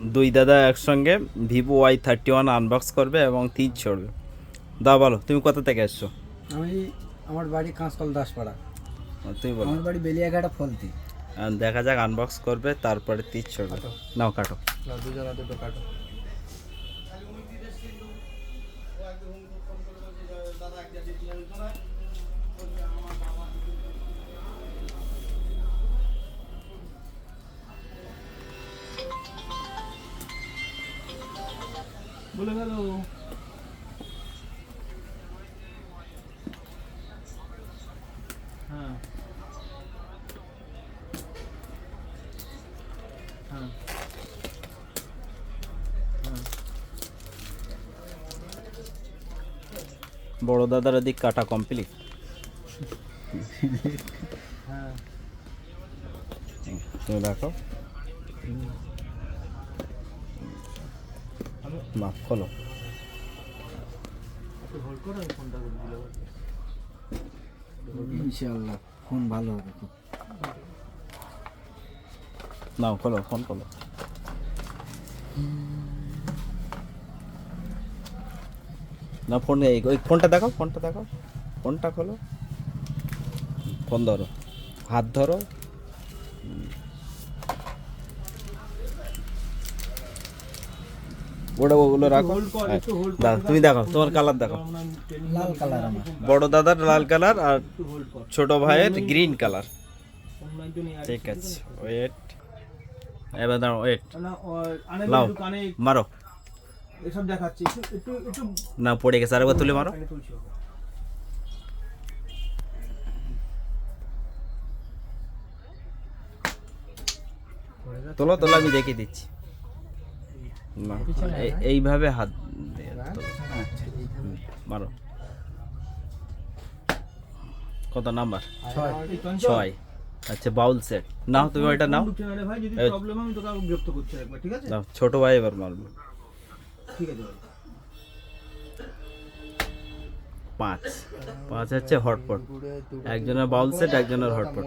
দুই দাদা একসঙ্গে ভিভো Y31 আনবক্স করবে এবং 3 ছড়বে। দাও বলো তুমি কোথা থেকে এসছো? আমি আমার বাড়ি কাঁচকল দাসপাড়া। তুমি বলো। আমার বাড়ি বেলিয়াঘাটা ফলতি। দেখা যাক আনবক্স করবে তারপরে 3 ছড়বে। নাও কাটো। দুজনা দুটো কাটো। বলে গেল হ্যাঁ হ্যাঁ বড় দাদার দিক কাটা কমপ্লিট। হ্যাঁ তুমি রাখো। মাফ খোলো। হোল্ড করো, আমি ফোনটা করে দিলে ইনশাআল্লাহ ফোন ভালো হবে খুব। নাও খোলো, ফোন খোলো। না ফোন ওই ফোনটা দেখো, ফোনটা দেখো, ফোনটা খোলো। ফোন ধরো, হাত ধরো। ওটা ওগুলো রাখো। দাও তুমি দেখো, তোমার কালার দেখো। লাল কালার আমার। বড় দাদার লাল কালার আর ছোট ভাইয়ের গ্রিন কালার। ঠিক আছে, ওয়েট। এবার দাঁড়াও, ওয়েট। লাও মারো। এসব দেখাচ্ছি একটু একটু একটু না পড়ে গেছে, আরেকবার তুলে মারো। তোলো তোলো, আমি দেখিয়ে দিচ্ছি। না, এইভাবে হাত দিয়ে তোলো। মারো। কত নাম্বার? 6। আচ্ছা, বাউল সেট নাও, তুমি ওইটা নাও। ভাই যদি প্রবলেম হয় আমি তোকে আবার বিরক্ত করছি একবার, ঠিক আছে? নাও, ছোট ভাই এবার মারবে। ঠিক আছে ভাই। 5 হচ্ছে হটপট, একজনের বাউল সেট, একজনের হটপট।